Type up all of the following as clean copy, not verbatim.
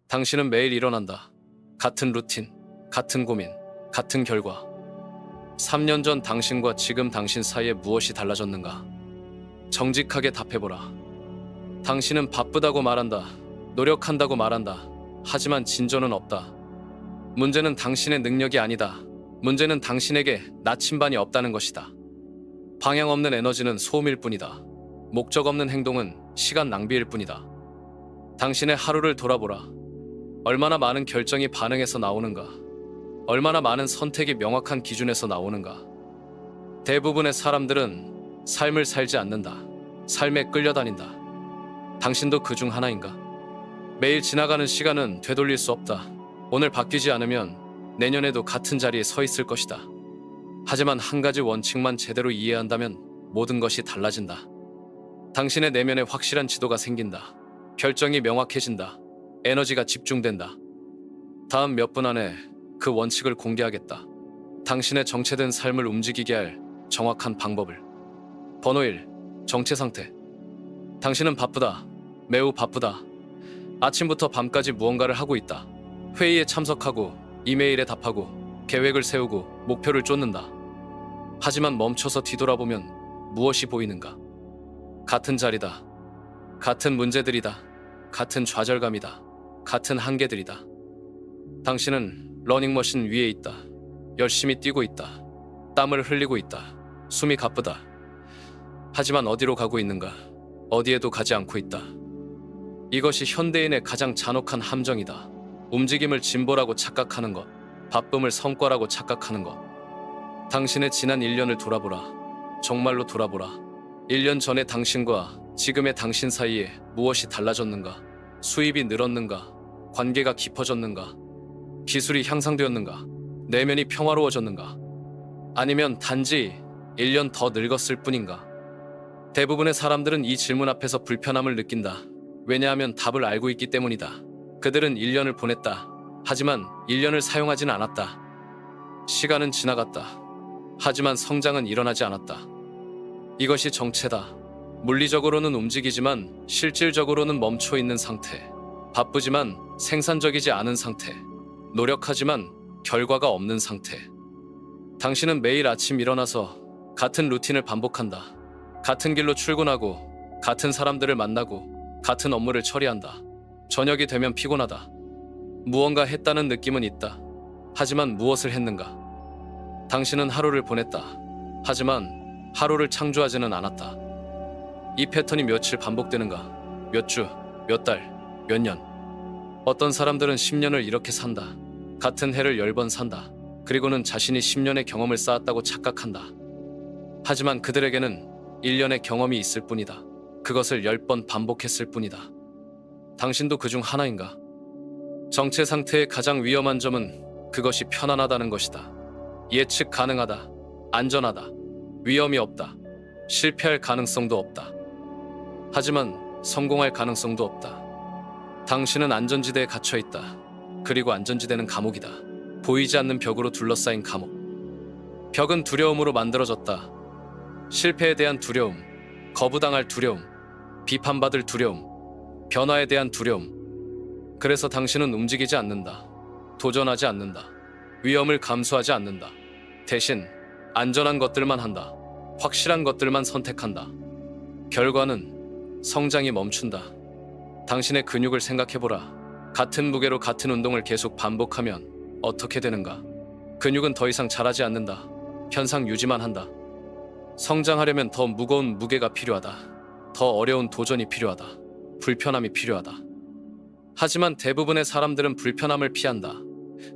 당신은 매일 일어난다. 같은 루틴, 같은 고민, 같은 결과. 3년 전 당신과 지금 당신 사이에 무엇이 달라졌는가? 정직하게 답해보라. 당신은 바쁘다고 말한다. 노력한다고 말한다. 하지만 진전은 없다. 문제는 당신의 능력이 아니다. 문제는 당신에게 나침반이 없다는 것이다. 방향 없는 에너지는 소음일 뿐이다. 목적 없는 행동은 시간 낭비일 뿐이다. 당신의 하루를 돌아보라. 얼마나 많은 결정이 반응해서 나오는가? 얼마나 많은 선택이 명확한 기준에서 나오는가? 대부분의 사람들은 삶을 살지 않는다. 삶에 끌려다닌다. 당신도 그 중 하나인가? 매일 지나가는 시간은 되돌릴 수 없다. 오늘 바뀌지 않으면 내년에도 같은 자리에 서 있을 것이다. 하지만 한 가지 원칙만 제대로 이해한다면 모든 것이 달라진다. 당신의 내면에 확실한 지도가 생긴다. 결정이 명확해진다. 에너지가 집중된다. 다음 몇 분 안에 그 원칙을 공개하겠다. 당신의 정체된 삶을 움직이게 할 정확한 방법을. 번호 1. 정체 상태. 당신은 바쁘다. 매우 바쁘다. 아침부터 밤까지 무언가를 하고 있다. 회의에 참석하고 이메일에 답하고 계획을 세우고 목표를 쫓는다. 하지만 멈춰서 뒤돌아보면 무엇이 보이는가? 같은 자리다. 같은 문제들이다. 같은 좌절감이다. 같은 한계들이다. 당신은 러닝머신 위에 있다. 열심히 뛰고 있다. 땀을 흘리고 있다. 숨이 가쁘다. 하지만 어디로 가고 있는가? 어디에도 가지 않고 있다. 이것이 현대인의 가장 잔혹한 함정이다. 움직임을 진보라고 착각하는 것, 바쁨을 성과라고 착각하는 것. 당신의 지난 1년을 돌아보라. 정말로 돌아보라. 1년 전의 당신과 지금의 당신 사이에 무엇이 달라졌는가? 수입이 늘었는가? 관계가 깊어졌는가? 기술이 향상되었는가? 내면이 평화로워졌는가? 아니면 단지 1년 더 늙었을 뿐인가? 대부분의 사람들은 이 질문 앞에서 불편함을 느낀다. 왜냐하면 답을 알고 있기 때문이다. 그들은 1년을 보냈다. 하지만 1년을 사용하진 않았다. 시간은 지나갔다. 하지만 성장은 일어나지 않았다. 이것이 정체다. 물리적으로는 움직이지만 실질적으로는 멈춰 있는 상태. 바쁘지만 생산적이지 않은 상태. 노력하지만 결과가 없는 상태. 당신은 매일 아침 일어나서 같은 루틴을 반복한다. 같은 길로 출근하고 같은 사람들을 만나고 같은 업무를 처리한다. 저녁이 되면 피곤하다. 무언가 했다는 느낌은 있다. 하지만 무엇을 했는가? 당신은 하루를 보냈다. 하지만 하루를 창조하지는 않았다. 이 패턴이 며칠 반복되는가? 몇 주, 몇 달, 몇 년. 어떤 사람들은 10년을 이렇게 산다. 같은 해를 10번 산다. 그리고는 자신이 10년의 경험을 쌓았다고 착각한다. 하지만 그들에게는 1년의 경험이 있을 뿐이다. 그것을 10번 반복했을 뿐이다. 당신도 그 중 하나인가? 정체 상태의 가장 위험한 점은 그것이 편안하다는 것이다. 예측 가능하다. 안전하다. 위험이 없다. 실패할 가능성도 없다. 하지만 성공할 가능성도 없다. 당신은 안전지대에 갇혀 있다. 그리고 안전지대는 감옥이다. 보이지 않는 벽으로 둘러싸인 감옥. 벽은 두려움으로 만들어졌다. 실패에 대한 두려움, 거부당할 두려움, 비판받을 두려움, 변화에 대한 두려움. 그래서 당신은 움직이지 않는다. 도전하지 않는다. 위험을 감수하지 않는다. 대신 안전한 것들만 한다. 확실한 것들만 선택한다. 결과는 성장이 멈춘다. 당신의 근육을 생각해보라. 같은 무게로 같은 운동을 계속 반복하면 어떻게 되는가? 근육은 더 이상 자라지 않는다. 현상 유지만 한다. 성장하려면 더 무거운 무게가 필요하다. 더 어려운 도전이 필요하다. 불편함이 필요하다. 하지만 대부분의 사람들은 불편함을 피한다.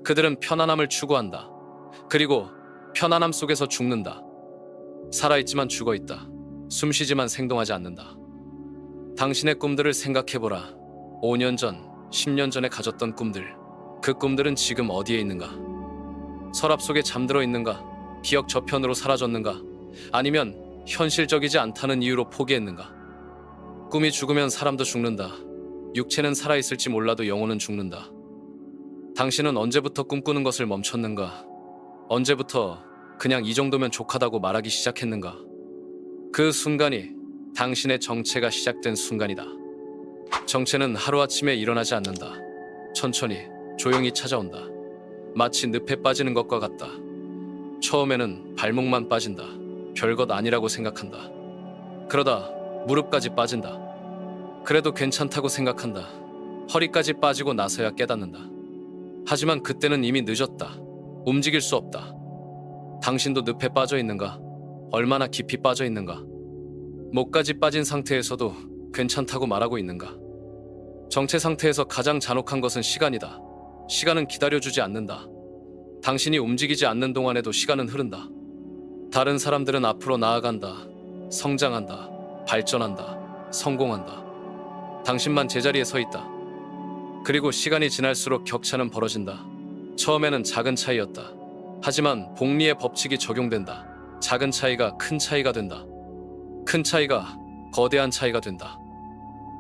그들은 편안함을 추구한다. 그리고 편안함 속에서 죽는다. 살아있지만 죽어있다. 숨쉬지만 생동하지 않는다. 당신의 꿈들을 생각해보라. 5년 전, 10년 전에 가졌던 꿈들. 그 꿈들은 지금 어디에 있는가? 서랍 속에 잠들어 있는가? 기억 저편으로 사라졌는가? 아니면 현실적이지 않다는 이유로 포기했는가? 꿈이 죽으면 사람도 죽는다. 육체는 살아있을지 몰라도 영혼은 죽는다. 당신은 언제부터 꿈꾸는 것을 멈췄는가? 언제부터 그냥 이 정도면 족하다고 말하기 시작했는가? 그 순간이 당신의 정체가 시작된 순간이다. 정체는 하루아침에 일어나지 않는다. 천천히 조용히 찾아온다. 마치 늪에 빠지는 것과 같다. 처음에는 발목만 빠진다. 별것 아니라고 생각한다. 그러다 무릎까지 빠진다. 그래도 괜찮다고 생각한다. 허리까지 빠지고 나서야 깨닫는다. 하지만 그때는 이미 늦었다. 움직일 수 없다. 당신도 늪에 빠져 있는가? 얼마나 깊이 빠져 있는가? 목까지 빠진 상태에서도 괜찮다고 말하고 있는가? 정체 상태에서 가장 잔혹한 것은 시간이다. 시간은 기다려주지 않는다. 당신이 움직이지 않는 동안에도 시간은 흐른다. 다른 사람들은 앞으로 나아간다. 성장한다. 발전한다. 성공한다. 당신만 제자리에 서 있다. 그리고 시간이 지날수록 격차는 벌어진다. 처음에는 작은 차이였다. 하지만 복리의 법칙이 적용된다. 작은 차이가 큰 차이가 된다. 큰 차이가 거대한 차이가 된다.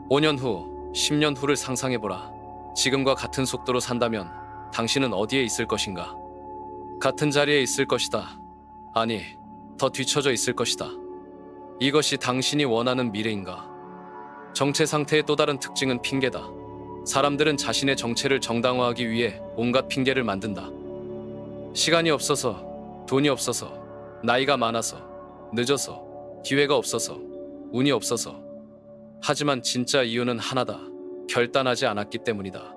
5년 후, 10년 후를 상상해보라. 지금과 같은 속도로 산다면 당신은 어디에 있을 것인가? 같은 자리에 있을 것이다. 아니, 더 뒤처져 있을 것이다. 이것이 당신이 원하는 미래인가? 정체 상태의 또 다른 특징은 핑계다. 사람들은 자신의 정체를 정당화하기 위해 온갖 핑계를 만든다. 시간이 없어서, 돈이 없어서, 나이가 많아서, 늦어서, 기회가 없어서, 운이 없어서. 하지만 진짜 이유는 하나다. 결단하지 않았기 때문이다.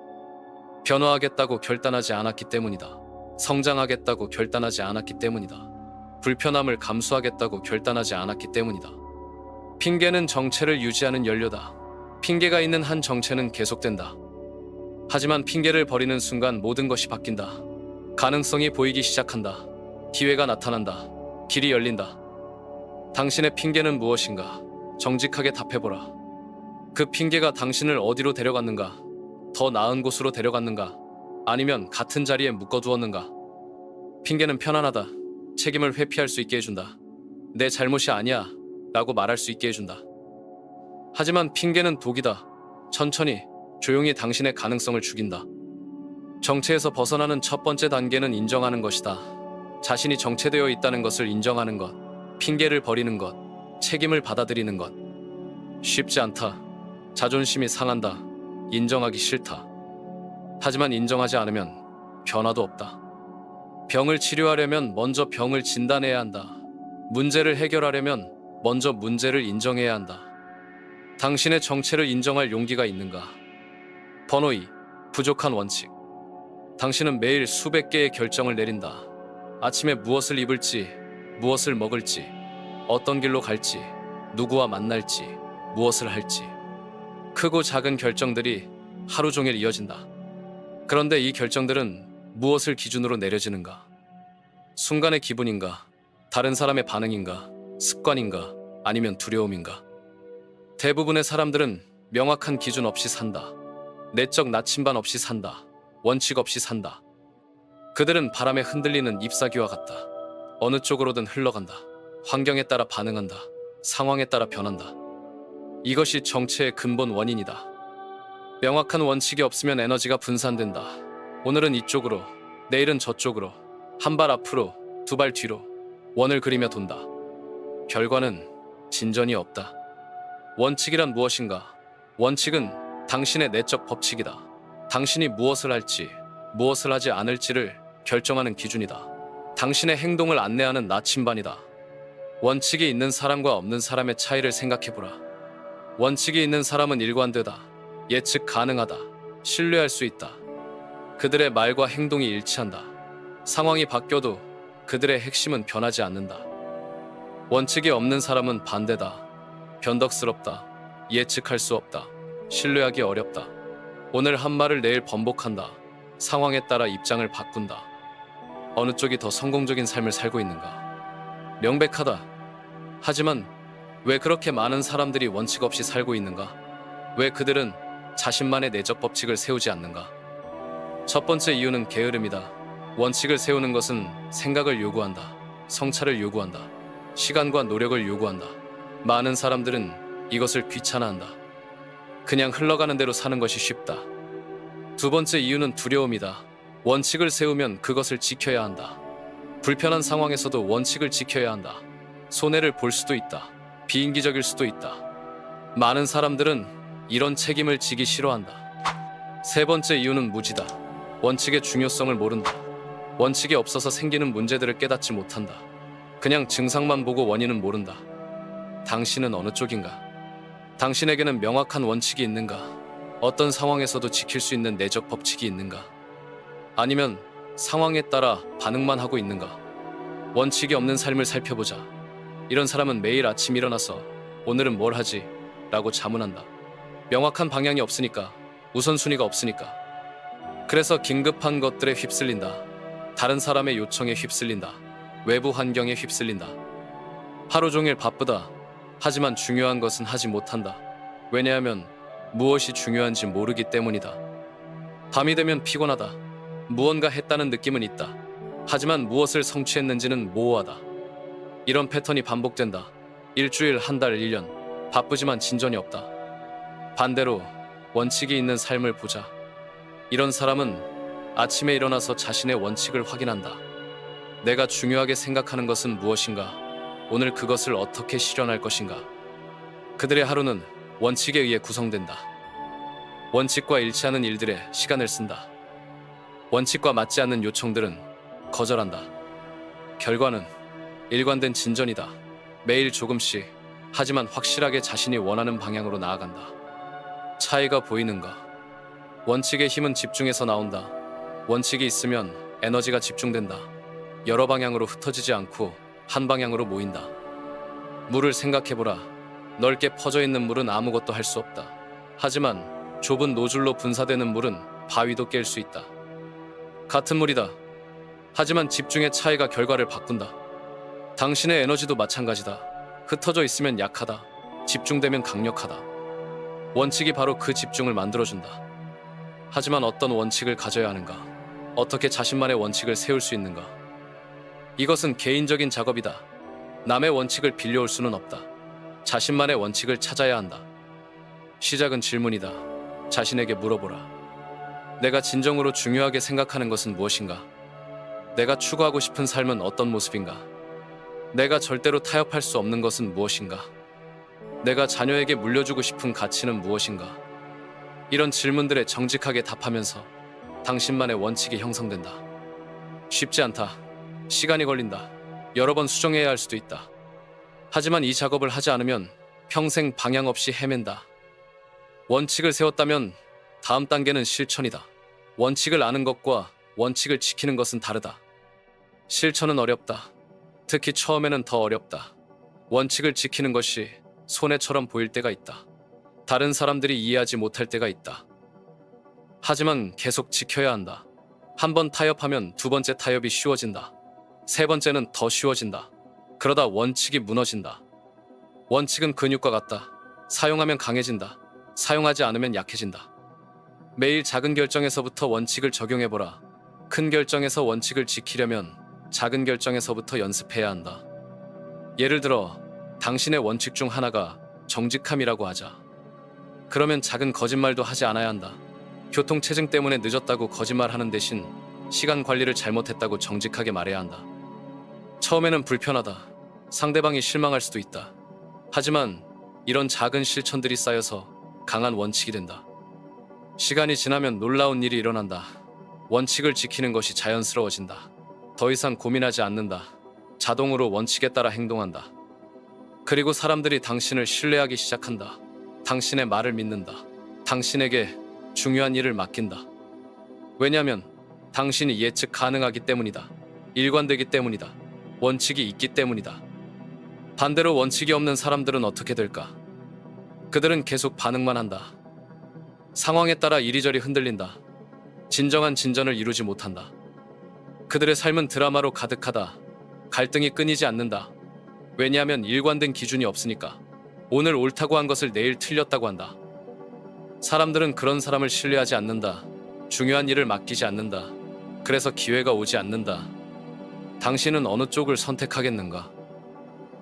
변화하겠다고 결단하지 않았기 때문이다. 성장하겠다고 결단하지 않았기 때문이다. 불편함을 감수하겠다고 결단하지 않았기 때문이다. 핑계는 정체를 유지하는 연료다. 핑계가 있는 한 정체는 계속된다. 하지만 핑계를 버리는 순간 모든 것이 바뀐다. 가능성이 보이기 시작한다. 기회가 나타난다. 길이 열린다. 당신의 핑계는 무엇인가? 정직하게 답해보라. 그 핑계가 당신을 어디로 데려갔는가? 더 나은 곳으로 데려갔는가? 아니면 같은 자리에 묶어두었는가? 핑계는 편안하다. 책임을 회피할 수 있게 해준다. 내 잘못이 아니야 라고 말할 수 있게 해준다. 하지만 핑계는 독이다. 천천히, 조용히 당신의 가능성을 죽인다. 정체에서 벗어나는 첫 번째 단계는 인정하는 것이다. 자신이 정체되어 있다는 것을 인정하는 것, 핑계를 버리는 것, 책임을 받아들이는 것. 쉽지 않다. 자존심이 상한다. 인정하기 싫다. 하지만 인정하지 않으면 변화도 없다. 병을 치료하려면 먼저 병을 진단해야 한다. 문제를 해결하려면 먼저 문제를 인정해야 한다. 당신의 정체를 인정할 용기가 있는가? 번호 2. 부족한 원칙. 당신은 매일 수백 개의 결정을 내린다. 아침에 무엇을 입을지, 무엇을 먹을지, 어떤 길로 갈지, 누구와 만날지, 무엇을 할지. 크고 작은 결정들이 하루 종일 이어진다. 그런데 이 결정들은 무엇을 기준으로 내려지는가? 순간의 기분인가? 다른 사람의 반응인가? 습관인가? 아니면 두려움인가? 대부분의 사람들은 명확한 기준 없이 산다. 내적 나침반 없이 산다. 원칙 없이 산다. 그들은 바람에 흔들리는 잎사귀와 같다. 어느 쪽으로든 흘러간다. 환경에 따라 반응한다. 상황에 따라 변한다. 이것이 정체의 근본 원인이다. 명확한 원칙이 없으면 에너지가 분산된다. 오늘은 이쪽으로, 내일은 저쪽으로, 한 발 앞으로, 두 발 뒤로 원을 그리며 돈다. 결과는 진전이 없다. 원칙이란 무엇인가? 원칙은 당신의 내적 법칙이다. 당신이 무엇을 할지, 무엇을 하지 않을지를 결정하는 기준이다. 당신의 행동을 안내하는 나침반이다. 원칙이 있는 사람과 없는 사람의 차이를 생각해보라. 원칙이 있는 사람은 일관되다. 예측 가능하다. 신뢰할 수 있다. 그들의 말과 행동이 일치한다. 상황이 바뀌어도 그들의 핵심은 변하지 않는다. 원칙이 없는 사람은 반대다. 변덕스럽다. 예측할 수 없다. 신뢰하기 어렵다. 오늘 한 말을 내일 번복한다. 상황에 따라 입장을 바꾼다. 어느 쪽이 더 성공적인 삶을 살고 있는가? 명백하다. 하지만 왜 그렇게 많은 사람들이 원칙 없이 살고 있는가? 왜 그들은 자신만의 내적 법칙을 세우지 않는가? 첫 번째 이유는 게으름이다. 원칙을 세우는 것은 생각을 요구한다. 성찰을 요구한다. 시간과 노력을 요구한다. 많은 사람들은 이것을 귀찮아한다. 그냥 흘러가는 대로 사는 것이 쉽다. 두 번째 이유는 두려움이다. 원칙을 세우면 그것을 지켜야 한다. 불편한 상황에서도 원칙을 지켜야 한다. 손해를 볼 수도 있다. 비인기적일 수도 있다. 많은 사람들은 이런 책임을 지기 싫어한다. 세 번째 이유는 무지다. 원칙의 중요성을 모른다. 원칙이 없어서 생기는 문제들을 깨닫지 못한다. 그냥 증상만 보고 원인은 모른다. 당신은 어느 쪽인가? 당신에게는 명확한 원칙이 있는가? 어떤 상황에서도 지킬 수 있는 내적 법칙이 있는가? 아니면 상황에 따라 반응만 하고 있는가? 원칙이 없는 삶을 살펴보자. 이런 사람은 매일 아침 일어나서 오늘은 뭘 하지? 라고 자문한다. 명확한 방향이 없으니까, 우선순위가 없으니까. 그래서 긴급한 것들에 휩쓸린다. 다른 사람의 요청에 휩쓸린다. 외부 환경에 휩쓸린다. 하루 종일 바쁘다. 하지만 중요한 것은 하지 못한다. 왜냐하면 무엇이 중요한지 모르기 때문이다. 밤이 되면 피곤하다. 무언가 했다는 느낌은 있다. 하지만 무엇을 성취했는지는 모호하다. 이런 패턴이 반복된다. 일주일, 한 달, 1년. 바쁘지만 진전이 없다. 반대로 원칙이 있는 삶을 보자. 이런 사람은 아침에 일어나서 자신의 원칙을 확인한다. 내가 중요하게 생각하는 것은 무엇인가? 오늘 그것을 어떻게 실현할 것인가? 그들의 하루는 원칙에 의해 구성된다. 원칙과 일치하는 일들에 시간을 쓴다. 원칙과 맞지 않는 요청들은 거절한다. 결과는 일관된 진전이다. 매일 조금씩, 하지만 확실하게 자신이 원하는 방향으로 나아간다. 차이가 보이는가? 원칙의 힘은 집중에서 나온다. 원칙이 있으면 에너지가 집중된다. 여러 방향으로 흩어지지 않고 한 방향으로 모인다. 물을 생각해보라. 넓게 퍼져 있는 물은 아무것도 할 수 없다. 하지만 좁은 노즐로 분사되는 물은 바위도 깰 수 있다. 같은 물이다. 하지만 집중의 차이가 결과를 바꾼다. 당신의 에너지도 마찬가지다. 흩어져 있으면 약하다. 집중되면 강력하다. 원칙이 바로 그 집중을 만들어준다. 하지만 어떤 원칙을 가져야 하는가? 어떻게 자신만의 원칙을 세울 수 있는가? 이것은 개인적인 작업이다. 남의 원칙을 빌려올 수는 없다. 자신만의 원칙을 찾아야 한다. 시작은 질문이다. 자신에게 물어보라. 내가 진정으로 중요하게 생각하는 것은 무엇인가? 내가 추구하고 싶은 삶은 어떤 모습인가? 내가 절대로 타협할 수 없는 것은 무엇인가? 내가 자녀에게 물려주고 싶은 가치는 무엇인가? 이런 질문들에 정직하게 답하면서 당신만의 원칙이 형성된다. 쉽지 않다. 시간이 걸린다. 여러 번 수정해야 할 수도 있다. 하지만 이 작업을 하지 않으면 평생 방향 없이 헤맨다. 원칙을 세웠다면 다음 단계는 실천이다. 원칙을 아는 것과 원칙을 지키는 것은 다르다. 실천은 어렵다. 특히 처음에는 더 어렵다. 원칙을 지키는 것이 손해처럼 보일 때가 있다. 다른 사람들이 이해하지 못할 때가 있다. 하지만 계속 지켜야 한다. 한 번 타협하면 두 번째 타협이 쉬워진다. 세 번째는 더 쉬워진다. 그러다 원칙이 무너진다. 원칙은 근육과 같다. 사용하면 강해진다. 사용하지 않으면 약해진다. 매일 작은 결정에서부터 원칙을 적용해보라. 큰 결정에서 원칙을 지키려면 작은 결정에서부터 연습해야 한다. 예를 들어 당신의 원칙 중 하나가 정직함이라고 하자. 그러면 작은 거짓말도 하지 않아야 한다. 교통체증 때문에 늦었다고 거짓말하는 대신 시간 관리를 잘못했다고 정직하게 말해야 한다. 처음에는 불편하다. 상대방이 실망할 수도 있다. 하지만 이런 작은 실천들이 쌓여서 강한 원칙이 된다. 시간이 지나면 놀라운 일이 일어난다. 원칙을 지키는 것이 자연스러워진다. 더 이상 고민하지 않는다. 자동으로 원칙에 따라 행동한다. 그리고 사람들이 당신을 신뢰하기 시작한다. 당신의 말을 믿는다. 당신에게 중요한 일을 맡긴다. 왜냐하면 당신이 예측 가능하기 때문이다. 일관되기 때문이다. 원칙이 있기 때문이다. 반대로 원칙이 없는 사람들은 어떻게 될까? 그들은 계속 반응만 한다. 상황에 따라 이리저리 흔들린다. 진정한 진전을 이루지 못한다. 그들의 삶은 드라마로 가득하다. 갈등이 끊이지 않는다. 왜냐하면 일관된 기준이 없으니까. 오늘 옳다고 한 것을 내일 틀렸다고 한다. 사람들은 그런 사람을 신뢰하지 않는다. 중요한 일을 맡기지 않는다. 그래서 기회가 오지 않는다. 당신은 어느 쪽을 선택하겠는가?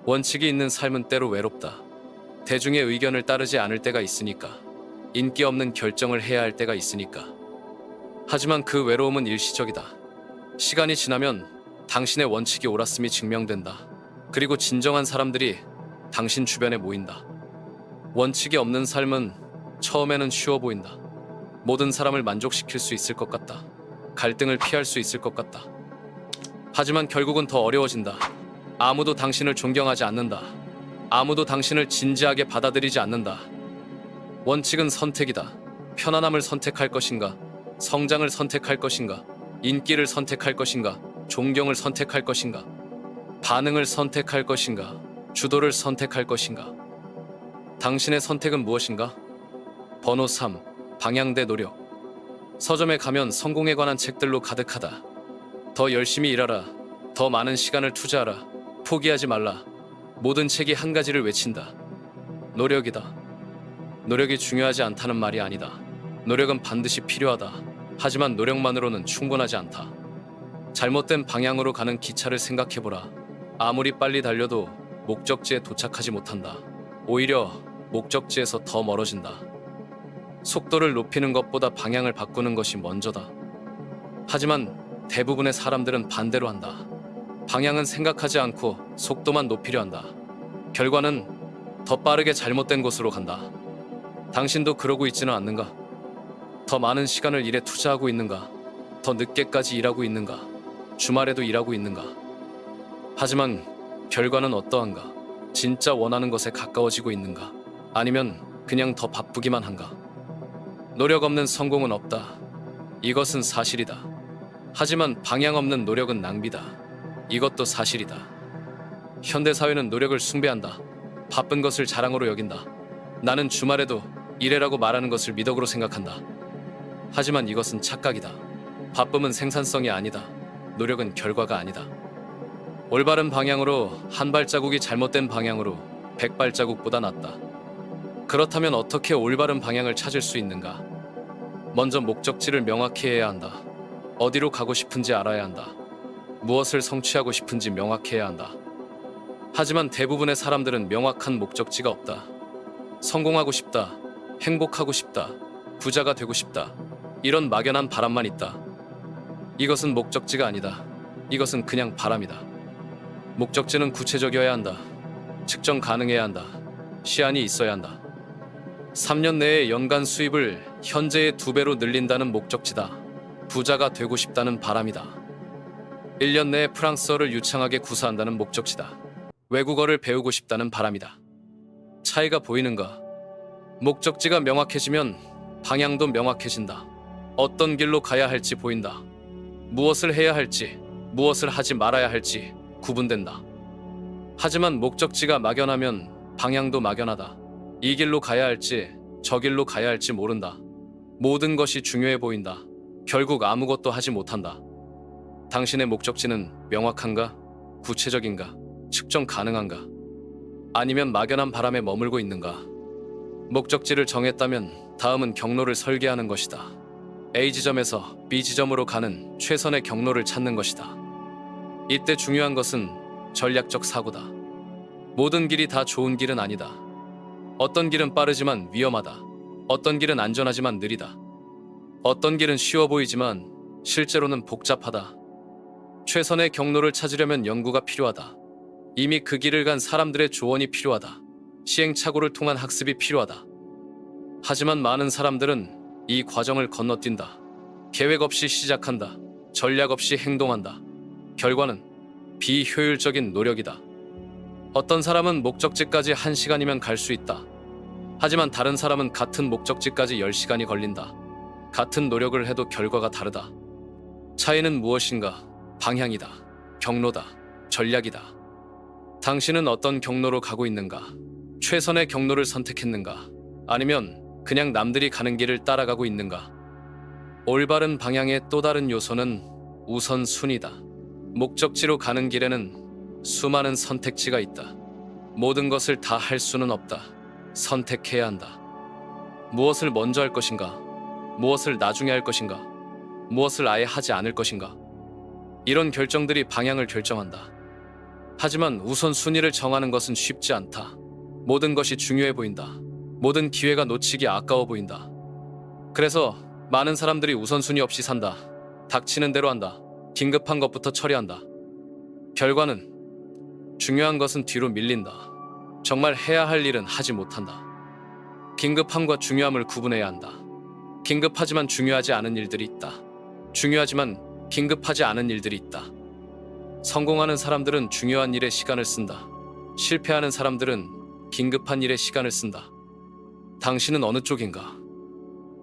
원칙이 있는 삶은 때로 외롭다. 대중의 의견을 따르지 않을 때가 있으니까. 인기 없는 결정을 해야 할 때가 있으니까. 하지만 그 외로움은 일시적이다. 시간이 지나면 당신의 원칙이 옳았음이 증명된다. 그리고 진정한 사람들이 당신 주변에 모인다. 원칙이 없는 삶은 처음에는 쉬워 보인다. 모든 사람을 만족시킬 수 있을 것 같다. 갈등을 피할 수 있을 것 같다. 하지만 결국은 더 어려워진다. 아무도 당신을 존경하지 않는다. 아무도 당신을 진지하게 받아들이지 않는다. 원칙은 선택이다. 편안함을 선택할 것인가? 성장을 선택할 것인가? 인기를 선택할 것인가? 존경을 선택할 것인가? 반응을 선택할 것인가? 주도를 선택할 것인가? 당신의 선택은 무엇인가? 번호 3. 방향 대 노력. 서점에 가면 성공에 관한 책들로 가득하다. 더 열심히 일하라. 더 많은 시간을 투자하라. 포기하지 말라. 모든 책이 한 가지를 외친다. 노력이다. 노력이 중요하지 않다는 말이 아니다. 노력은 반드시 필요하다. 하지만 노력만으로는 충분하지 않다. 잘못된 방향으로 가는 기차를 생각해보라. 아무리 빨리 달려도 목적지에 도착하지 못한다. 오히려 목적지에서 더 멀어진다. 속도를 높이는 것보다 방향을 바꾸는 것이 먼저다. 하지만 대부분의 사람들은 반대로 한다. 방향은 생각하지 않고 속도만 높이려 한다. 결과는 더 빠르게 잘못된 곳으로 간다. 당신도 그러고 있지는 않는가? 더 많은 시간을 일에 투자하고 있는가? 더 늦게까지 일하고 있는가? 주말에도 일하고 있는가? 하지만 결과는 어떠한가? 진짜 원하는 것에 가까워지고 있는가? 아니면 그냥 더 바쁘기만 한가? 노력 없는 성공은 없다. 이것은 사실이다. 하지만 방향 없는 노력은 낭비다. 이것도 사실이다. 현대사회는 노력을 숭배한다. 바쁜 것을 자랑으로 여긴다. 나는 주말에도 일해라고 말하는 것을 미덕으로 생각한다. 하지만 이것은 착각이다. 바쁨은 생산성이 아니다. 노력은 결과가 아니다. 올바른 방향으로 한 발자국이 잘못된 방향으로 100발자국보다 낫다. 그렇다면 어떻게 올바른 방향을 찾을 수 있는가? 먼저 목적지를 명확히 해야 한다. 어디로 가고 싶은지 알아야 한다. 무엇을 성취하고 싶은지 명확해야 한다. 하지만 대부분의 사람들은 명확한 목적지가 없다. 성공하고 싶다. 행복하고 싶다. 부자가 되고 싶다. 이런 막연한 바람만 있다. 이것은 목적지가 아니다. 이것은 그냥 바람이다. 목적지는 구체적이어야 한다. 측정 가능해야 한다. 시한이 있어야 한다. 3년 내에 연간 수입을 현재의 2배로 늘린다는 목적지다. 부자가 되고 싶다는 바람이다. 1년 내에 프랑스어를 유창하게 구사한다는 목적지다. 외국어를 배우고 싶다는 바람이다. 차이가 보이는가? 목적지가 명확해지면 방향도 명확해진다. 어떤 길로 가야 할지 보인다. 무엇을 해야 할지, 무엇을 하지 말아야 할지 구분된다. 하지만 목적지가 막연하면 방향도 막연하다. 이 길로 가야 할지, 저 길로 가야 할지 모른다. 모든 것이 중요해 보인다. 결국 아무것도 하지 못한다. 당신의 목적지는 명확한가? 구체적인가? 측정 가능한가? 아니면 막연한 바람에 머물고 있는가? 목적지를 정했다면 다음은 경로를 설계하는 것이다. A 지점에서 B 지점으로 가는 최선의 경로를 찾는 것이다. 이때 중요한 것은 전략적 사고다. 모든 길이 다 좋은 길은 아니다. 어떤 길은 빠르지만 위험하다. 어떤 길은 안전하지만 느리다. 어떤 길은 쉬워 보이지만 실제로는 복잡하다. 최선의 경로를 찾으려면 연구가 필요하다. 이미 그 길을 간 사람들의 조언이 필요하다. 시행착오를 통한 학습이 필요하다. 하지만 많은 사람들은 이 과정을 건너뛴다. 계획 없이 시작한다. 전략 없이 행동한다. 결과는 비효율적인 노력이다. 어떤 사람은 목적지까지 1시간이면 갈 수 있다. 하지만 다른 사람은 같은 목적지까지 10시간이 걸린다. 같은 노력을 해도 결과가 다르다. 차이는 무엇인가? 방향이다. 경로다. 전략이다. 당신은 어떤 경로로 가고 있는가? 최선의 경로를 선택했는가? 아니면 그냥 남들이 가는 길을 따라가고 있는가? 올바른 방향의 또 다른 요소는 우선순위다. 목적지로 가는 길에는 수많은 선택지가 있다. 모든 것을 다 할 수는 없다. 선택해야 한다. 무엇을 먼저 할 것인가? 무엇을 나중에 할 것인가? 무엇을 아예 하지 않을 것인가? 이런 결정들이 방향을 결정한다. 하지만 우선순위를 정하는 것은 쉽지 않다. 모든 것이 중요해 보인다. 모든 기회가 놓치기 아까워 보인다. 그래서 많은 사람들이 우선순위 없이 산다. 닥치는 대로 한다. 긴급한 것부터 처리한다. 결과는 중요한 것은 뒤로 밀린다. 정말 해야 할 일은 하지 못한다. 긴급함과 중요함을 구분해야 한다. 긴급하지만 중요하지 않은 일들이 있다. 중요하지만 긴급하지 않은 일들이 있다. 성공하는 사람들은 중요한 일에 시간을 쓴다. 실패하는 사람들은 긴급한 일에 시간을 쓴다. 당신은 어느 쪽인가?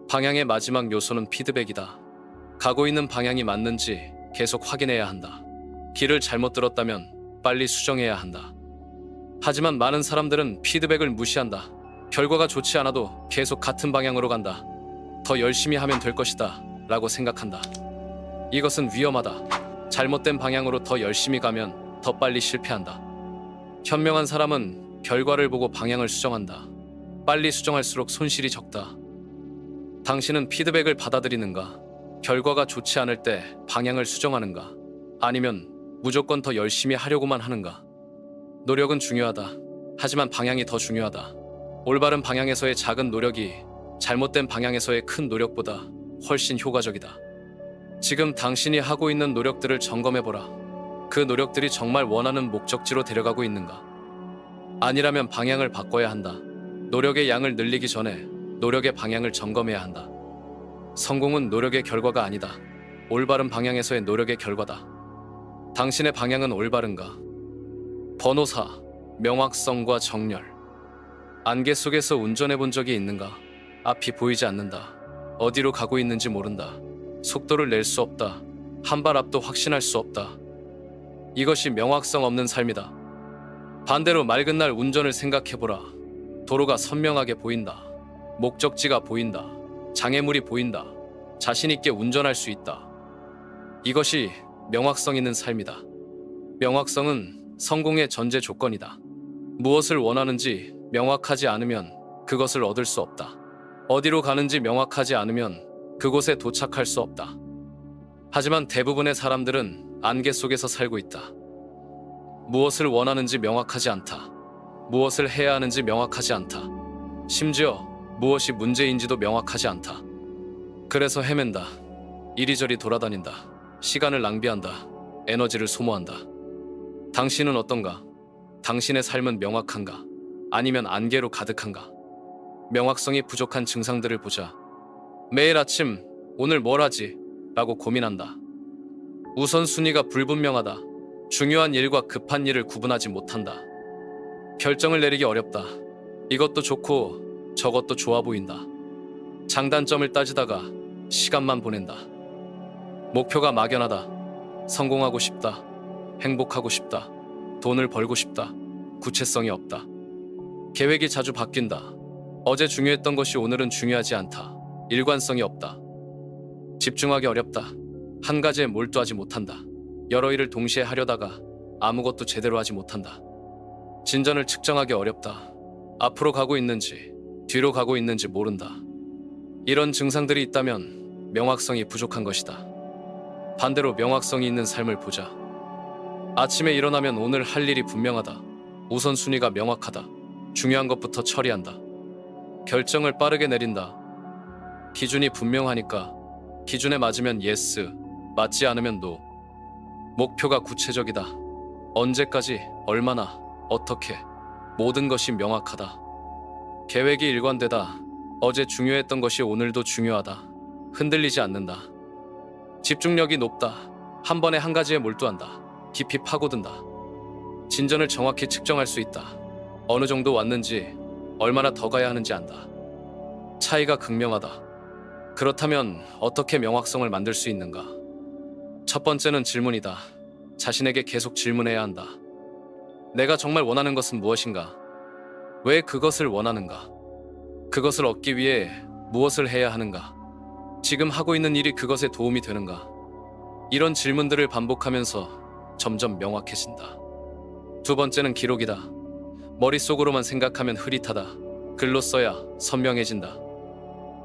방향의 마지막 요소는 피드백이다. 가고 있는 방향이 맞는지 계속 확인해야 한다. 길을 잘못 들었다면 빨리 수정해야 한다. 하지만 많은 사람들은 피드백을 무시한다. 결과가 좋지 않아도 계속 같은 방향으로 간다. 더 열심히 하면 될 것이다 라고 생각한다. 이것은 위험하다. 잘못된 방향으로 더 열심히 가면 더 빨리 실패한다. 현명한 사람은 결과를 보고 방향을 수정한다. 빨리 수정할수록 손실이 적다. 당신은 피드백을 받아들이는가? 결과가 좋지 않을 때 방향을 수정하는가? 아니면 무조건 더 열심히 하려고만 하는가? 노력은 중요하다. 하지만 방향이 더 중요하다. 올바른 방향에서의 작은 노력이 잘못된 방향에서의 큰 노력보다 훨씬 효과적이다. 지금 당신이 하고 있는 노력들을 점검해보라. 그 노력들이 정말 원하는 목적지로 데려가고 있는가? 아니라면 방향을 바꿔야 한다. 노력의 양을 늘리기 전에 노력의 방향을 점검해야 한다. 성공은 노력의 결과가 아니다. 올바른 방향에서의 노력의 결과다. 당신의 방향은 올바른가? 번호 4. 명확성과 정렬. 안개 속에서 운전해 본 적이 있는가? 앞이 보이지 않는다. 어디로 가고 있는지 모른다. 속도를 낼 수 없다. 한 발 앞도 확신할 수 없다. 이것이 명확성 없는 삶이다. 반대로 맑은 날 운전을 생각해보라. 도로가 선명하게 보인다. 목적지가 보인다. 장애물이 보인다. 자신 있게 운전할 수 있다. 이것이 명확성 있는 삶이다. 명확성은 성공의 전제 조건이다. 무엇을 원하는지 명확하지 않으면 그것을 얻을 수 없다. 어디로 가는지 명확하지 않으면 그곳에 도착할 수 없다. 하지만 대부분의 사람들은 안개 속에서 살고 있다. 무엇을 원하는지 명확하지 않다. 무엇을 해야 하는지 명확하지 않다. 심지어 무엇이 문제인지도 명확하지 않다. 그래서 헤맨다. 이리저리 돌아다닌다. 시간을 낭비한다. 에너지를 소모한다. 당신은 어떤가? 당신의 삶은 명확한가? 아니면 안개로 가득한가? 명확성이 부족한 증상들을 보자. 매일 아침 오늘 뭘 하지? 라고 고민한다. 우선순위가 불분명하다. 중요한 일과 급한 일을 구분하지 못한다. 결정을 내리기 어렵다. 이것도 좋고 저것도 좋아 보인다. 장단점을 따지다가 시간만 보낸다. 목표가 막연하다. 성공하고 싶다. 행복하고 싶다. 돈을 벌고 싶다. 구체성이 없다. 계획이 자주 바뀐다. 어제 중요했던 것이 오늘은 중요하지 않다. 일관성이 없다. 집중하기 어렵다. 한 가지에 몰두하지 못한다. 여러 일을 동시에 하려다가 아무것도 제대로 하지 못한다. 진전을 측정하기 어렵다. 앞으로 가고 있는지 뒤로 가고 있는지 모른다. 이런 증상들이 있다면 명확성이 부족한 것이다. 반대로 명확성이 있는 삶을 보자. 아침에 일어나면 오늘 할 일이 분명하다. 우선순위가 명확하다. 중요한 것부터 처리한다. 결정을 빠르게 내린다. 기준이 분명하니까 기준에 맞으면 예스, 맞지 않으면 노. 목표가 구체적이다. 언제까지, 얼마나, 어떻게, 모든 것이 명확하다. 계획이 일관되다. 어제 중요했던 것이 오늘도 중요하다. 흔들리지 않는다. 집중력이 높다. 한 번에 한 가지에 몰두한다. 깊이 파고든다. 진전을 정확히 측정할 수 있다. 어느 정도 왔는지, 얼마나 더 가야 하는지 안다. 차이가 극명하다. 그렇다면 어떻게 명확성을 만들 수 있는가? 첫 번째는 질문이다. 자신에게 계속 질문해야 한다. 내가 정말 원하는 것은 무엇인가? 왜 그것을 원하는가? 그것을 얻기 위해 무엇을 해야 하는가? 지금 하고 있는 일이 그것에 도움이 되는가? 이런 질문들을 반복하면서 점점 명확해진다. 두 번째는 기록이다. 머릿속으로만 생각하면 흐릿하다. 글로 써야 선명해진다.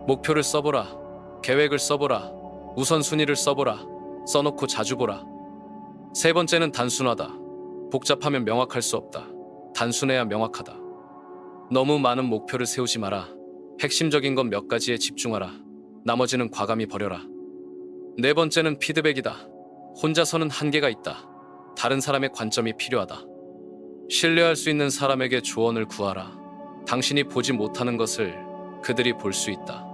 목표를 써보라. 계획을 써보라. 우선순위를 써보라. 써놓고 자주 보라. 세 번째는 단순하다. 복잡하면 명확할 수 없다. 단순해야 명확하다. 너무 많은 목표를 세우지 마라. 핵심적인 건 몇 가지에 집중하라. 나머지는 과감히 버려라. 네 번째는 피드백이다. 혼자서는 한계가 있다. 다른 사람의 관점이 필요하다. 신뢰할 수 있는 사람에게 조언을 구하라. 당신이 보지 못하는 것을 그들이 볼 수 있다.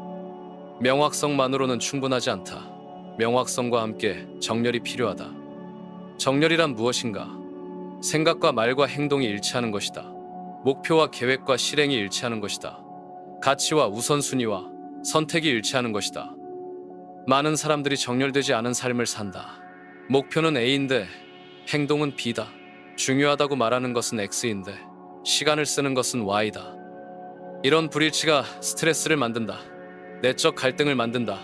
명확성만으로는 충분하지 않다. 명확성과 함께 정렬이 필요하다. 정렬이란 무엇인가? 생각과 말과 행동이 일치하는 것이다. 목표와 계획과 실행이 일치하는 것이다. 가치와 우선순위와 선택이 일치하는 것이다. 많은 사람들이 정렬되지 않은 삶을 산다. 목표는 A인데 행동은 B다. 중요하다고 말하는 것은 X인데 시간을 쓰는 것은 Y다. 이런 불일치가 스트레스를 만든다. 내적 갈등을 만든다.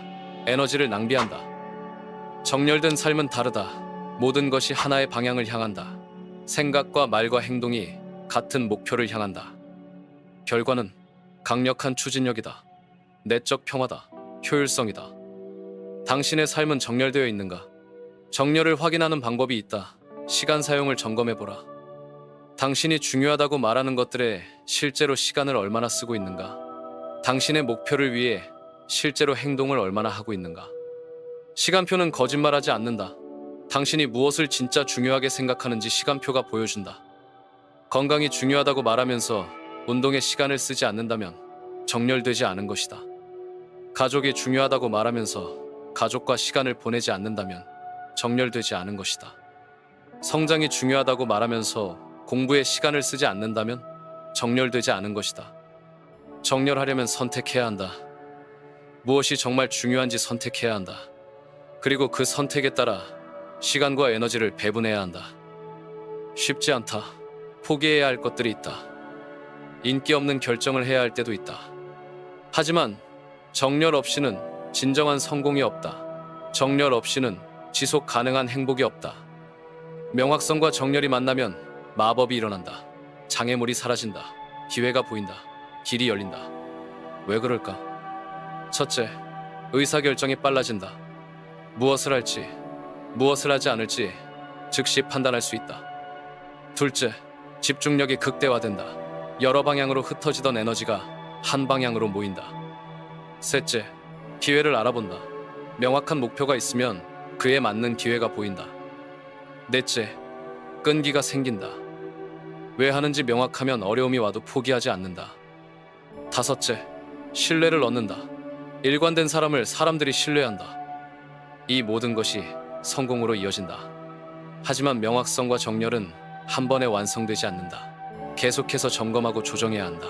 에너지를 낭비한다. 정렬된 삶은 다르다. 모든 것이 하나의 방향을 향한다. 생각과 말과 행동이 같은 목표를 향한다. 결과는 강력한 추진력이다. 내적 평화다. 효율성이다. 당신의 삶은 정렬되어 있는가? 정렬을 확인하는 방법이 있다. 시간 사용을 점검해보라. 당신이 중요하다고 말하는 것들에 실제로 시간을 얼마나 쓰고 있는가? 당신의 목표를 위해 실제로 행동을 얼마나 하고 있는가? 시간표는 거짓말하지 않는다. 당신이 무엇을 진짜 중요하게 생각하는지 시간표가 보여준다. 건강이 중요하다고 말하면서 운동에 시간을 쓰지 않는다면 정렬되지 않은 것이다. 가족이 중요하다고 말하면서 가족과 시간을 보내지 않는다면 정렬되지 않은 것이다. 성장이 중요하다고 말하면서 공부에 시간을 쓰지 않는다면 정렬되지 않은 것이다. 정렬하려면 선택해야 한다. 무엇이 정말 중요한지 선택해야 한다. 그리고 그 선택에 따라 시간과 에너지를 배분해야 한다. 쉽지 않다. 포기해야 할 것들이 있다. 인기 없는 결정을 해야 할 때도 있다. 하지만 정렬 없이는 진정한 성공이 없다. 정렬 없이는 지속 가능한 행복이 없다. 명확성과 정렬이 만나면 마법이 일어난다. 장애물이 사라진다. 기회가 보인다. 길이 열린다. 왜 그럴까? 첫째, 의사결정이 빨라진다. 무엇을 할지, 무엇을 하지 않을지 즉시 판단할 수 있다. 둘째, 집중력이 극대화된다. 여러 방향으로 흩어지던 에너지가 한 방향으로 모인다. 셋째, 기회를 알아본다. 명확한 목표가 있으면 그에 맞는 기회가 보인다. 넷째, 끈기가 생긴다. 왜 하는지 명확하면 어려움이 와도 포기하지 않는다. 다섯째, 신뢰를 얻는다. 일관된 사람을 사람들이 신뢰한다. 이 모든 것이 성공으로 이어진다. 하지만 명확성과 정렬은 한 번에 완성되지 않는다. 계속해서 점검하고 조정해야 한다.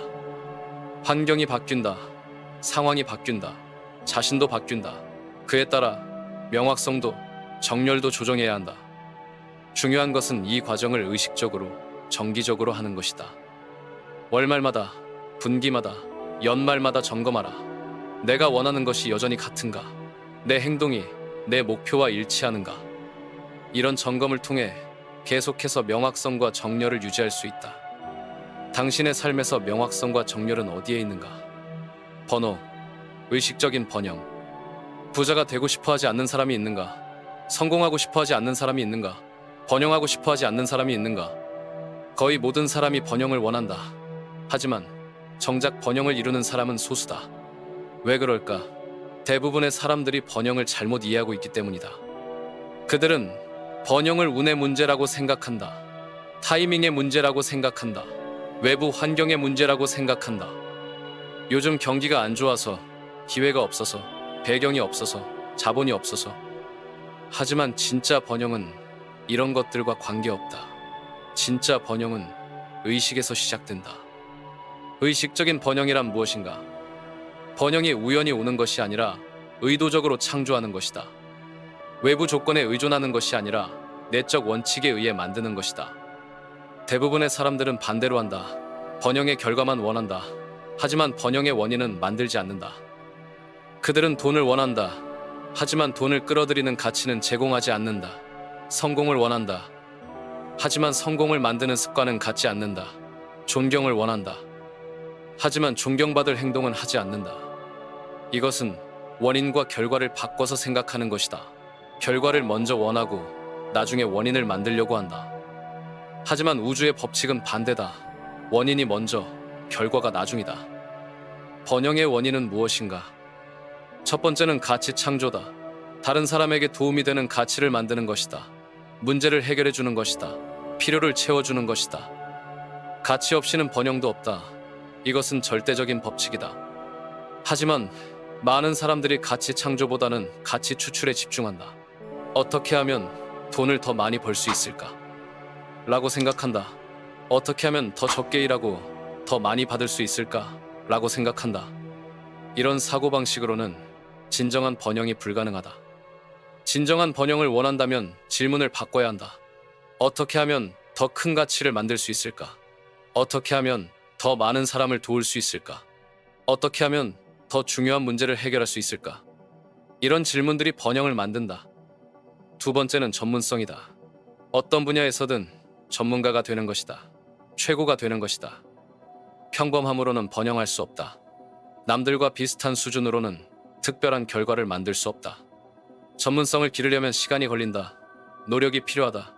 환경이 바뀐다. 상황이 바뀐다. 자신도 바뀐다. 그에 따라 명확성도 정렬도 조정해야 한다. 중요한 것은 이 과정을 의식적으로, 정기적으로 하는 것이다. 월말마다, 분기마다, 연말마다 점검하라. 내가 원하는 것이 여전히 같은가? 내 행동이 내 목표와 일치하는가? 이런 점검을 통해 계속해서 명확성과 정렬을 유지할 수 있다. 당신의 삶에서 명확성과 정렬은 어디에 있는가? 번호, 의식적인 번영. 부자가 되고 싶어 하지 않는 사람이 있는가? 성공하고 싶어 하지 않는 사람이 있는가? 번영하고 싶어 하지 않는 사람이 있는가? 거의 모든 사람이 번영을 원한다. 하지만 정작 번영을 이루는 사람은 소수다. 왜 그럴까? 대부분의 사람들이 번영을 잘못 이해하고 있기 때문이다. 그들은 번영을 운의 문제라고 생각한다. 타이밍의 문제라고 생각한다. 외부 환경의 문제라고 생각한다. 요즘 경기가 안 좋아서, 기회가 없어서, 배경이 없어서, 자본이 없어서. 하지만 진짜 번영은 이런 것들과 관계없다. 진짜 번영은 의식에서 시작된다. 의식적인 번영이란 무엇인가? 번영이 우연히 오는 것이 아니라 의도적으로 창조하는 것이다. 외부 조건에 의존하는 것이 아니라 내적 원칙에 의해 만드는 것이다. 대부분의 사람들은 반대로 한다. 번영의 결과만 원한다. 하지만 번영의 원인은 만들지 않는다. 그들은 돈을 원한다. 하지만 돈을 끌어들이는 가치는 제공하지 않는다. 성공을 원한다. 하지만 성공을 만드는 습관은 갖지 않는다. 존경을 원한다. 하지만 존경받을 행동은 하지 않는다. 이것은 원인과 결과를 바꿔서 생각하는 것이다. 결과를 먼저 원하고 나중에 원인을 만들려고 한다. 하지만 우주의 법칙은 반대다. 원인이 먼저, 결과가 나중이다. 번영의 원인은 무엇인가? 첫 번째는 가치 창조다. 다른 사람에게 도움이 되는 가치를 만드는 것이다. 문제를 해결해 주는 것이다. 필요를 채워주는 것이다. 가치 없이는 번영도 없다. 이것은 절대적인 법칙이다. 하지만 많은 사람들이 가치 창조보다는 가치 추출에 집중한다. 어떻게 하면 돈을 더 많이 벌 수 있을까? 라고 생각한다. 어떻게 하면 더 적게 일하고 더 많이 받을 수 있을까? 라고 생각한다. 이런 사고방식으로는 진정한 번영이 불가능하다. 진정한 번영을 원한다면 질문을 바꿔야 한다. 어떻게 하면 더 큰 가치를 만들 수 있을까? 어떻게 하면 더 많은 사람을 도울 수 있을까? 어떻게 하면 더 중요한 문제를 해결할 수 있을까? 이런 질문들이 번영을 만든다. 두 번째는 전문성이다. 어떤 분야에서든 전문가가 되는 것이다. 최고가 되는 것이다. 평범함으로는 번영할 수 없다. 남들과 비슷한 수준으로는 특별한 결과를 만들 수 없다. 전문성을 기르려면 시간이 걸린다. 노력이 필요하다.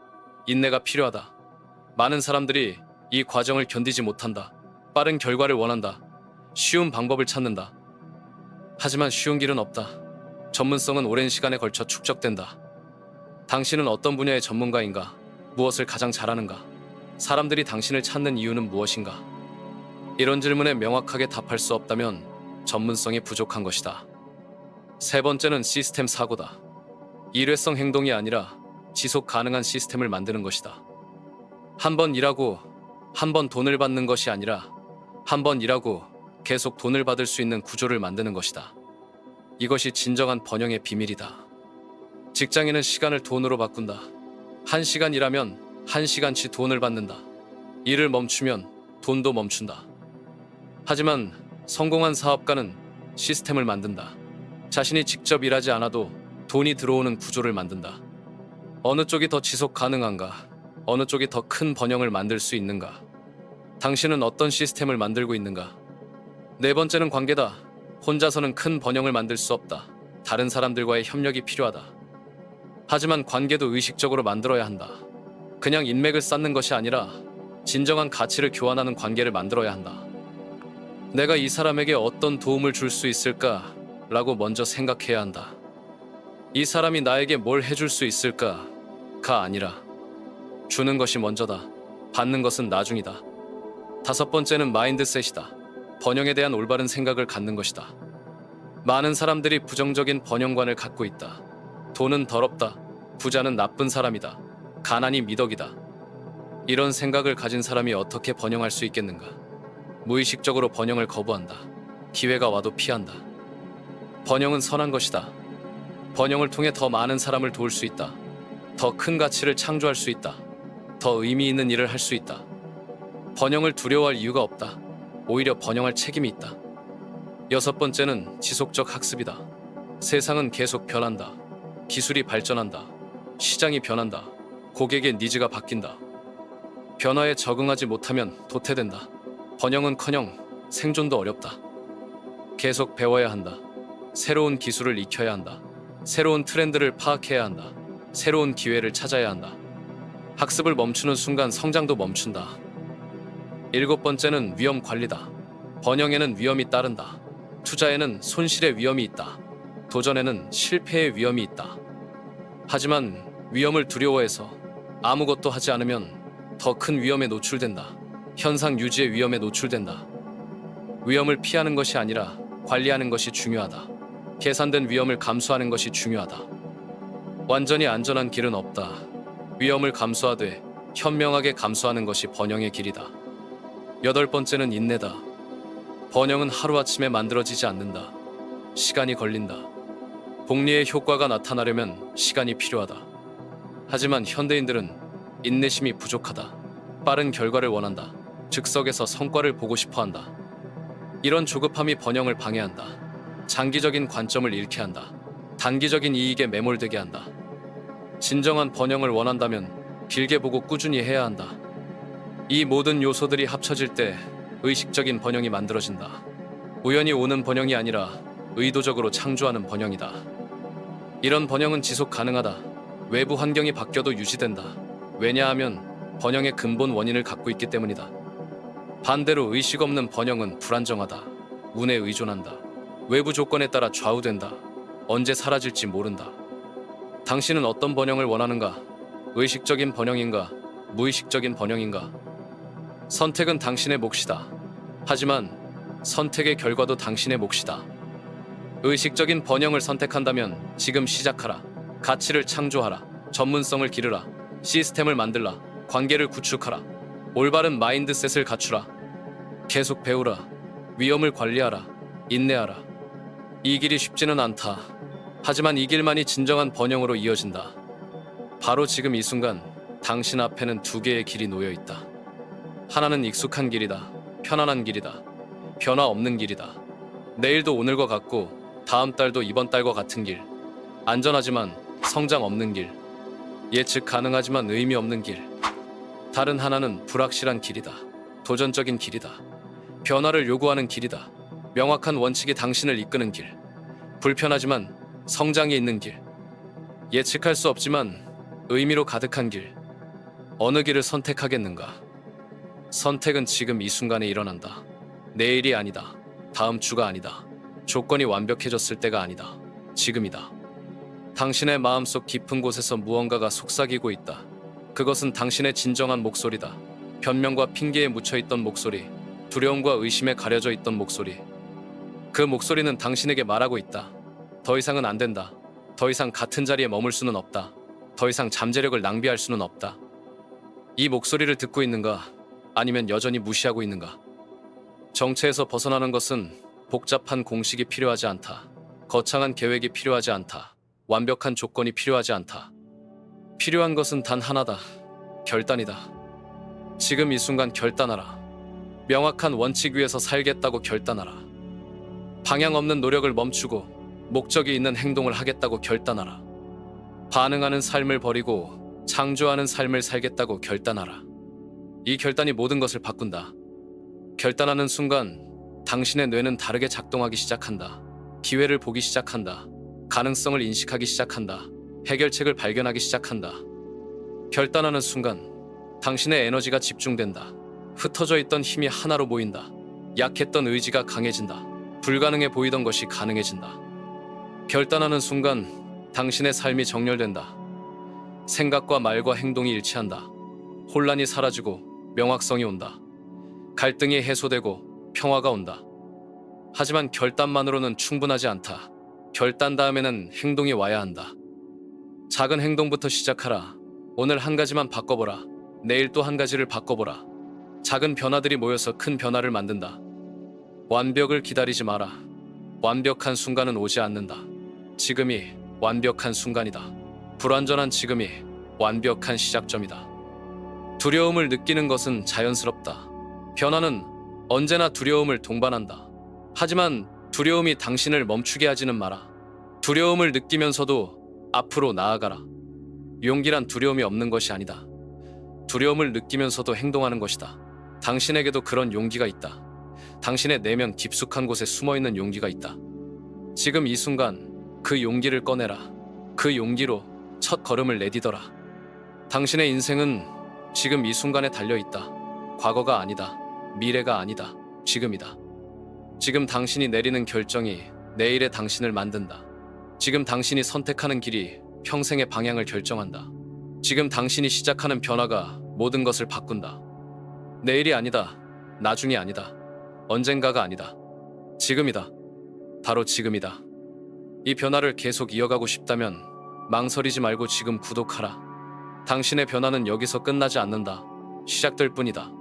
인내가 필요하다. 많은 사람들이 이 과정을 견디지 못한다. 빠른 결과를 원한다. 쉬운 방법을 찾는다. 하지만 쉬운 길은 없다. 전문성은 오랜 시간에 걸쳐 축적된다. 당신은 어떤 분야의 전문가인가? 무엇을 가장 잘하는가? 사람들이 당신을 찾는 이유는 무엇인가? 이런 질문에 명확하게 답할 수 없다면 전문성이 부족한 것이다. 세 번째는 시스템 사고다. 일회성 행동이 아니라 지속 가능한 시스템을 만드는 것이다. 한 번 일하고 한 번 돈을 받는 것이 아니라 한 번 일하고 계속 돈을 받을 수 있는 구조를 만드는 것이다. 이것이 진정한 번영의 비밀이다. 직장인은 시간을 돈으로 바꾼다. 1시간 일하면 1시간치 돈을 받는다. 일을 멈추면 돈도 멈춘다. 하지만 성공한 사업가는 시스템을 만든다. 자신이 직접 일하지 않아도 돈이 들어오는 구조를 만든다. 어느 쪽이 더 지속 가능한가? 어느 쪽이 더 큰 번영을 만들 수 있는가? 당신은 어떤 시스템을 만들고 있는가? 네 번째는 관계다. 혼자서는 큰 번영을 만들 수 없다. 다른 사람들과의 협력이 필요하다. 하지만 관계도 의식적으로 만들어야 한다. 그냥 인맥을 쌓는 것이 아니라 진정한 가치를 교환하는 관계를 만들어야 한다. 내가 이 사람에게 어떤 도움을 줄 수 있을까? 라고 먼저 생각해야 한다. 이 사람이 나에게 뭘 해줄 수 있을까?가 아니라 주는 것이 먼저다. 받는 것은 나중이다. 다섯 번째는 마인드셋이다. 번영에 대한 올바른 생각을 갖는 것이다. 많은 사람들이 부정적인 번영관을 갖고 있다. 돈은 더럽다. 부자는 나쁜 사람이다. 가난이 미덕이다. 이런 생각을 가진 사람이 어떻게 번영할 수 있겠는가? 무의식적으로 번영을 거부한다. 기회가 와도 피한다. 번영은 선한 것이다. 번영을 통해 더 많은 사람을 도울 수 있다. 더 큰 가치를 창조할 수 있다. 더 의미 있는 일을 할 수 있다. 번영을 두려워할 이유가 없다. 오히려 번영할 책임이 있다. 여섯 번째는 지속적 학습이다. 세상은 계속 변한다. 기술이 발전한다. 시장이 변한다. 고객의 니즈가 바뀐다. 변화에 적응하지 못하면 도태된다. 번영은커녕 생존도 어렵다. 계속 배워야 한다. 새로운 기술을 익혀야 한다. 새로운 트렌드를 파악해야 한다. 새로운 기회를 찾아야 한다. 학습을 멈추는 순간 성장도 멈춘다. 일곱 번째는 위험 관리다. 번영에는 위험이 따른다. 투자에는 손실의 위험이 있다. 도전에는 실패의 위험이 있다. 하지만 위험을 두려워해서 아무것도 하지 않으면 더 큰 위험에 노출된다. 현상 유지의 위험에 노출된다. 위험을 피하는 것이 아니라 관리하는 것이 중요하다. 계산된 위험을 감수하는 것이 중요하다. 완전히 안전한 길은 없다. 위험을 감수하되 현명하게 감수하는 것이 번영의 길이다. 여덟 번째는 인내다. 번영은 하루아침에 만들어지지 않는다. 시간이 걸린다. 복리의 효과가 나타나려면 시간이 필요하다. 하지만 현대인들은 인내심이 부족하다. 빠른 결과를 원한다. 즉석에서 성과를 보고 싶어한다. 이런 조급함이 번영을 방해한다. 장기적인 관점을 잃게 한다. 단기적인 이익에 매몰되게 한다. 진정한 번영을 원한다면 길게 보고 꾸준히 해야 한다. 이 모든 요소들이 합쳐질 때 의식적인 번영이 만들어진다. 우연히 오는 번영이 아니라 의도적으로 창조하는 번영이다. 이런 번영은 지속 가능하다. 외부 환경이 바뀌어도 유지된다. 왜냐하면 번영의 근본 원인을 갖고 있기 때문이다. 반대로 의식 없는 번영은 불안정하다. 운에 의존한다. 외부 조건에 따라 좌우된다. 언제 사라질지 모른다. 당신은 어떤 번영을 원하는가? 의식적인 번영인가? 무의식적인 번영인가? 선택은 당신의 몫이다. 하지만 선택의 결과도 당신의 몫이다. 의식적인 번영을 선택한다면 지금 시작하라. 가치를 창조하라. 전문성을 기르라. 시스템을 만들라. 관계를 구축하라. 올바른 마인드셋을 갖추라. 계속 배우라. 위험을 관리하라. 인내하라. 이 길이 쉽지는 않다. 하지만 이 길만이 진정한 번영으로 이어진다. 바로 지금 이 순간 당신 앞에는 두 개의 길이 놓여 있다. 하나는 익숙한 길이다. 편안한 길이다. 변화 없는 길이다. 내일도 오늘과 같고 다음 달도 이번 달과 같은 길. 안전하지만 성장 없는 길. 예측 가능하지만 의미 없는 길. 다른 하나는 불확실한 길이다. 도전적인 길이다. 변화를 요구하는 길이다. 명확한 원칙이 당신을 이끄는 길. 불편하지만 성장이 있는 길. 예측할 수 없지만 의미로 가득한 길. 어느 길을 선택하겠는가? 선택은 지금 이 순간에 일어난다. 내일이 아니다. 다음 주가 아니다. 조건이 완벽해졌을 때가 아니다. 지금이다. 당신의 마음속 깊은 곳에서 무언가가 속삭이고 있다. 그것은 당신의 진정한 목소리다. 변명과 핑계에 묻혀있던 목소리, 두려움과 의심에 가려져 있던 목소리. 그 목소리는 당신에게 말하고 있다. 더 이상은 안 된다. 더 이상 같은 자리에 머물 수는 없다. 더 이상 잠재력을 낭비할 수는 없다. 이 목소리를 듣고 있는가? 아니면 여전히 무시하고 있는가? 정체에서 벗어나는 것은 복잡한 공식이 필요하지 않다. 거창한 계획이 필요하지 않다. 완벽한 조건이 필요하지 않다. 필요한 것은 단 하나다. 결단이다. 지금 이 순간 결단하라. 명확한 원칙 위에서 살겠다고 결단하라. 방향 없는 노력을 멈추고 목적이 있는 행동을 하겠다고 결단하라. 반응하는 삶을 버리고 창조하는 삶을 살겠다고 결단하라. 이 결단이 모든 것을 바꾼다. 결단하는 순간 당신의 뇌는 다르게 작동하기 시작한다. 기회를 보기 시작한다. 가능성을 인식하기 시작한다. 해결책을 발견하기 시작한다. 결단하는 순간 당신의 에너지가 집중된다. 흩어져 있던 힘이 하나로 모인다. 약했던 의지가 강해진다. 불가능해 보이던 것이 가능해진다. 결단하는 순간 당신의 삶이 정렬된다. 생각과 말과 행동이 일치한다. 혼란이 사라지고 명확성이 온다. 갈등이 해소되고 평화가 온다. 하지만 결단만으로는 충분하지 않다. 결단 다음에는 행동이 와야 한다. 작은 행동부터 시작하라. 오늘 한 가지만 바꿔보라. 내일 또 한 가지를 바꿔보라. 작은 변화들이 모여서 큰 변화를 만든다. 완벽을 기다리지 마라. 완벽한 순간은 오지 않는다. 지금이 완벽한 순간이다. 불완전한 지금이 완벽한 시작점이다. 두려움을 느끼는 것은 자연스럽다. 변화는 언제나 두려움을 동반한다. 하지만 두려움이 당신을 멈추게 하지는 마라. 두려움을 느끼면서도 앞으로 나아가라. 용기란 두려움이 없는 것이 아니다. 두려움을 느끼면서도 행동하는 것이다. 당신에게도 그런 용기가 있다. 당신의 내면 깊숙한 곳에 숨어있는 용기가 있다. 지금 이 순간 그 용기를 꺼내라. 그 용기로 첫 걸음을 내디뎌라. 당신의 인생은 지금 이 순간에 달려있다. 과거가 아니다. 미래가 아니다. 지금이다. 지금 당신이 내리는 결정이 내일의 당신을 만든다. 지금 당신이 선택하는 길이 평생의 방향을 결정한다. 지금 당신이 시작하는 변화가 모든 것을 바꾼다. 내일이 아니다. 나중이 아니다. 언젠가가 아니다. 지금이다. 바로 지금이다. 이 변화를 계속 이어가고 싶다면 망설이지 말고 지금 구독하라. 당신의 변화는 여기서 끝나지 않는다. 시작될 뿐이다.